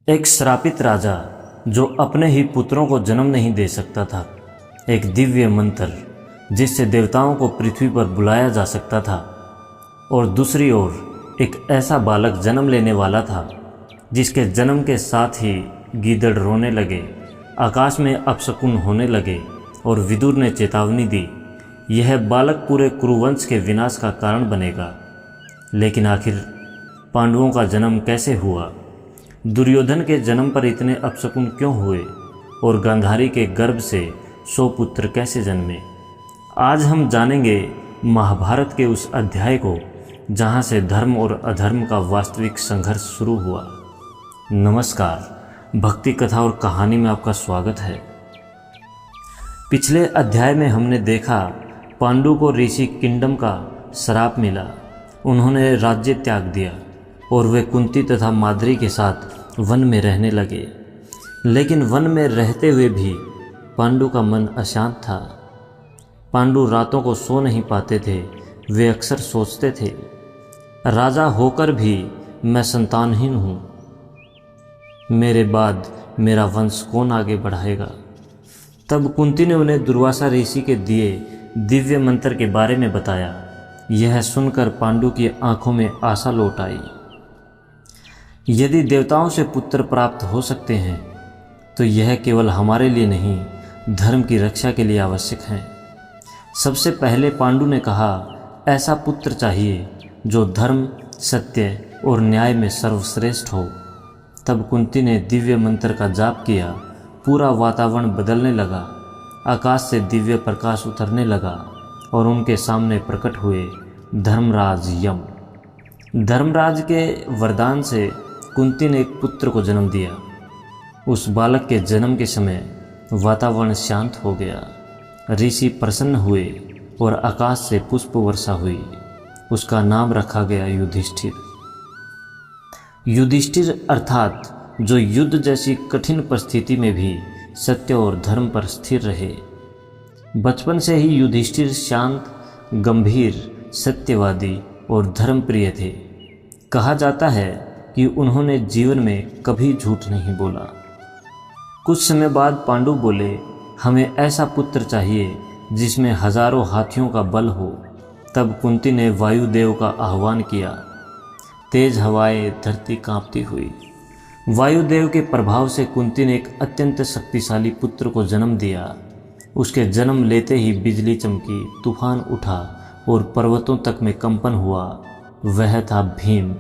एक श्रापित राजा जो अपने ही पुत्रों को जन्म नहीं दे सकता था, एक दिव्य मंत्र जिससे देवताओं को पृथ्वी पर बुलाया जा सकता था, और दूसरी ओर एक ऐसा बालक जन्म लेने वाला था जिसके जन्म के साथ ही गीदड़ रोने लगे, आकाश में अपशकुन होने लगे और विदुर ने चेतावनी दी, यह बालक पूरे कुरुवंश के विनाश का कारण बनेगा। लेकिन आखिर पांडवों का जन्म कैसे हुआ? दुर्योधन के जन्म पर इतने अपशकुन क्यों हुए और गांधारी के गर्भ से 100 पुत्र कैसे जन्मे? आज हम जानेंगे महाभारत के उस अध्याय को जहाँ से धर्म और अधर्म का वास्तविक संघर्ष शुरू हुआ। नमस्कार, भक्ति कथा और कहानी में आपका स्वागत है। पिछले अध्याय में हमने देखा पांडु को ऋषि किंडम का श्राप मिला, उन्होंने राज्य त्याग दिया और वे कुंती तथा माद्री के साथ वन में रहने लगे। लेकिन वन में रहते हुए भी पांडु का मन अशांत था। पांडु रातों को सो नहीं पाते थे। वे अक्सर सोचते थे, राजा होकर भी मैं संतानहीन हूँ, मेरे बाद मेरा वंश कौन आगे बढ़ाएगा। तब कुंती ने उन्हें दुर्वासा ऋषि के दिए दिव्य मंत्र के बारे में बताया। यह सुनकर पांडु की आंखों में आशा लौट आई। यदि देवताओं से पुत्र प्राप्त हो सकते हैं तो यह केवल हमारे लिए नहीं, धर्म की रक्षा के लिए आवश्यक है। सबसे पहले पांडु ने कहा, ऐसा पुत्र चाहिए जो धर्म, सत्य और न्याय में सर्वश्रेष्ठ हो। तब कुंती ने दिव्य मंत्र का जाप किया। पूरा वातावरण बदलने लगा, आकाश से दिव्य प्रकाश उतरने लगा और उनके सामने प्रकट हुए धर्मराज यम। धर्मराज के वरदान से कुंती ने एक पुत्र को जन्म दिया। उस बालक के जन्म के समय वातावरण शांत हो गया, ऋषि प्रसन्न हुए और आकाश से पुष्प वर्षा हुई। उसका नाम रखा गया युधिष्ठिर। युधिष्ठिर अर्थात जो युद्ध जैसी कठिन परिस्थिति में भी सत्य और धर्म पर स्थिर रहे। बचपन से ही युधिष्ठिर शांत, गंभीर, सत्यवादी और धर्मप्रिय थे। कहा जाता है कि उन्होंने जीवन में कभी झूठ नहीं बोला। कुछ समय बाद पांडु बोले, हमें ऐसा पुत्र चाहिए जिसमें हजारों हाथियों का बल हो। तब कुंती ने वायुदेव का आह्वान किया। तेज हवाएं, धरती कांपती हुई। वायुदेव के प्रभाव से कुंती ने एक अत्यंत शक्तिशाली पुत्र को जन्म दिया। उसके जन्म लेते ही बिजली चमकी, तूफान उठा और पर्वतों तक में कंपन हुआ। वह था भीम।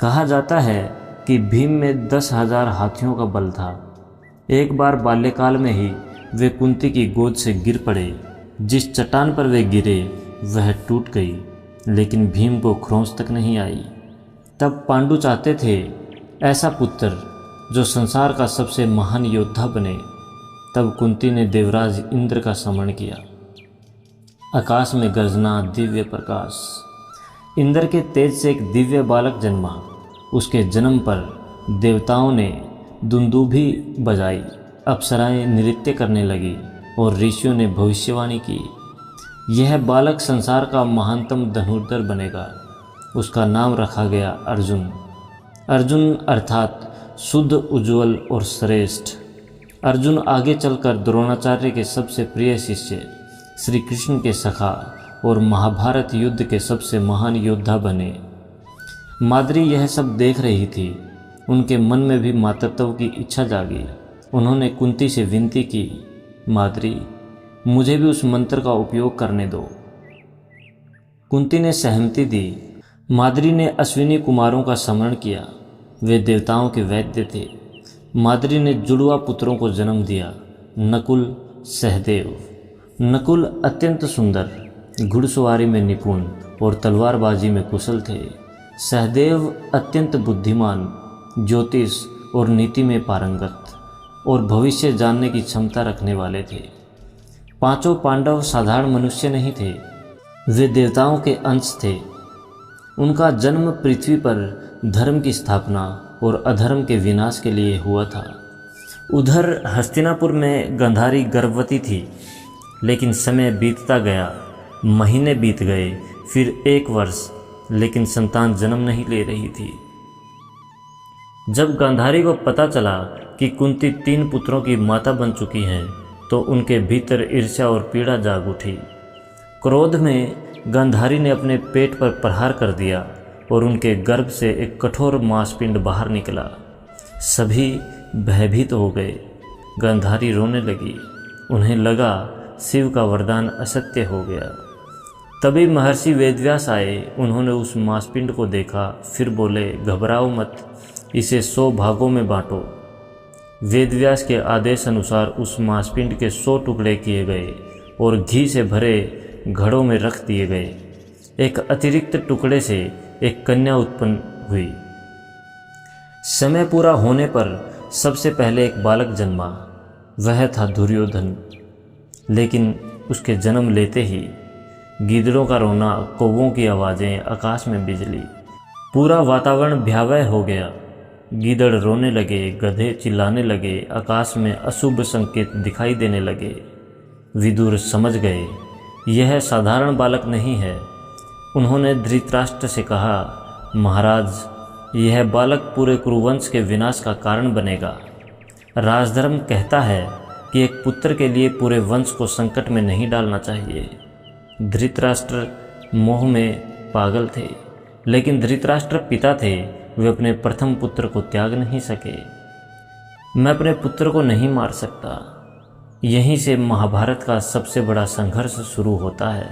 कहा जाता है कि भीम में 10,000 हाथियों का बल था। एक बार बाल्यकाल में ही वे कुंती की गोद से गिर पड़े। जिस चट्टान पर वे गिरे वह टूट गई, लेकिन भीम को खरोंच तक नहीं आई। तब पांडु चाहते थे ऐसा पुत्र जो संसार का सबसे महान योद्धा बने। तब कुंती ने देवराज इंद्र का स्मरण किया। आकाश में गर्जना, दिव्य प्रकाश। इंद्र के तेज से एक दिव्य बालक जन्मा। उसके जन्म पर देवताओं ने दुंदुभी बजाई, अप्सराएं नृत्य करने लगी और ऋषियों ने भविष्यवाणी की, यह बालक संसार का महानतम धनुर्धर बनेगा। उसका नाम रखा गया अर्जुन। अर्जुन अर्थात शुद्ध, उज्ज्वल और श्रेष्ठ। अर्जुन आगे चलकर द्रोणाचार्य के सबसे प्रिय शिष्य, श्री कृष्ण के सखा और महाभारत युद्ध के सबसे महान योद्धा बने। माद्री यह सब देख रही थी। उनके मन में भी मातृत्व की इच्छा जागी। उन्होंने कुंती से विनती की, माद्री, मुझे भी उस मंत्र का उपयोग करने दो। कुंती ने सहमति दी। माद्री ने अश्विनी कुमारों का स्मरण किया। वे देवताओं के वैद्य थे। माद्री ने जुड़वा पुत्रों को जन्म दिया, नकुल, सहदेव। नकुल अत्यंत सुंदर, घुड़सवारी में निपुण और तलवारबाजी में कुशल थे। सहदेव अत्यंत बुद्धिमान, ज्योतिष और नीति में पारंगत और भविष्य जानने की क्षमता रखने वाले थे। पांचों पांडव साधारण मनुष्य नहीं थे, वे देवताओं के अंश थे। उनका जन्म पृथ्वी पर धर्म की स्थापना और अधर्म के विनाश के लिए हुआ था। उधर हस्तिनापुर में गांधारी गर्भवती थी, लेकिन समय बीतता गया। महीने बीत गए, फिर 1 वर्ष, लेकिन संतान जन्म नहीं ले रही थी। जब गांधारी को पता चला कि कुंती 3 पुत्रों की माता बन चुकी हैं तो उनके भीतर ईर्ष्या और पीड़ा जाग उठी। क्रोध में गांधारी ने अपने पेट पर प्रहार कर दिया और उनके गर्भ से एक कठोर मांसपिंड बाहर निकला। सभी भयभीत हो गए। गांधारी रोने लगी। उन्हें लगा शिव का वरदान असत्य हो गया। तभी महर्षि वेदव्यास आए। उन्होंने उस मांसपिंड को देखा, फिर बोले, घबराओ मत, इसे 100 भागों में बांटो। वेदव्यास के आदेश अनुसार उस मांसपिंड के 100 टुकड़े किए गए और घी से भरे घड़ों में रख दिए गए। एक अतिरिक्त टुकड़े से एक कन्या उत्पन्न हुई। समय पूरा होने पर सबसे पहले एक बालक जन्मा। वह था दुर्योधन। लेकिन उसके जन्म लेते ही गीदड़ों का रोना, कौवों की आवाज़ें, आकाश में बिजली, पूरा वातावरण भयावह हो गया। गीदड़ रोने लगे, गधे चिल्लाने लगे, आकाश में अशुभ संकेत दिखाई देने लगे। विदुर समझ गए यह साधारण बालक नहीं है। उन्होंने धृतराष्ट्र से कहा, महाराज, यह बालक पूरे कुरुवंश के विनाश का कारण बनेगा। राजधर्म कहता है कि एक पुत्र के लिए पूरे वंश को संकट में नहीं डालना चाहिए। धृतराष्ट्र मोह में पागल थे, लेकिन धृतराष्ट्र पिता थे। वे अपने प्रथम पुत्र को त्याग नहीं सके। मैं अपने पुत्र को नहीं मार सकता। यहीं से महाभारत का सबसे बड़ा संघर्ष शुरू होता है।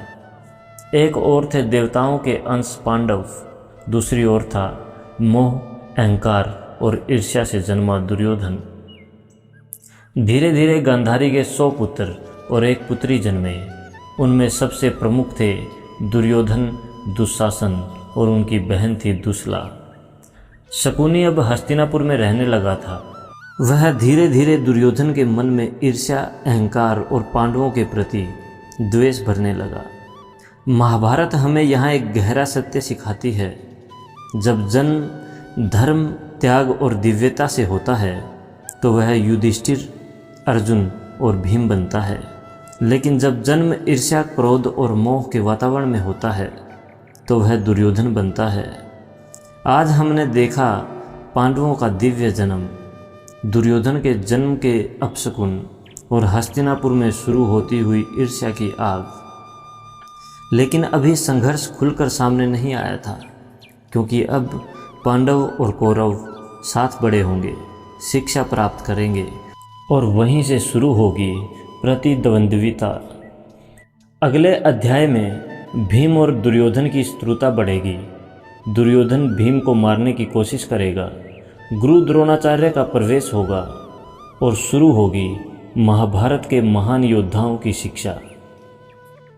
एक ओर थे देवताओं के अंश पांडव, दूसरी ओर था मोह, अहंकार और ईर्ष्या से जन्मा दुर्योधन। धीरे धीरे गांधारी के 100 पुत्र और एक पुत्री जन्मे। उनमें सबसे प्रमुख थे दुर्योधन, दुशासन और उनकी बहन थी दुश्ला। शकुनी अब हस्तिनापुर में रहने लगा था। वह धीरे धीरे दुर्योधन के मन में ईर्ष्या, अहंकार और पांडवों के प्रति द्वेष भरने लगा। महाभारत हमें यहाँ एक गहरा सत्य सिखाती है। जब जन्म धर्म, त्याग और दिव्यता से होता है तो वह युधिष्ठिर, अर्जुन और भीम बनता है। लेकिन जब जन्म ईर्ष्या, क्रोध और मोह के वातावरण में होता है तो वह दुर्योधन बनता है। आज हमने देखा पांडवों का दिव्य जन्म, दुर्योधन के जन्म के अपशकुन और हस्तिनापुर में शुरू होती हुई ईर्ष्या की आग। लेकिन अभी संघर्ष खुलकर सामने नहीं आया था, क्योंकि अब पांडव और कौरव साथ बड़े होंगे, शिक्षा प्राप्त करेंगे और वहीं से शुरू होगी प्रतिद्वंद्विता। अगले अध्याय में भीम और दुर्योधन की शत्रुता बढ़ेगी। दुर्योधन भीम को मारने की कोशिश करेगा। गुरु द्रोणाचार्य का प्रवेश होगा और शुरू होगी महाभारत के महान योद्धाओं की शिक्षा।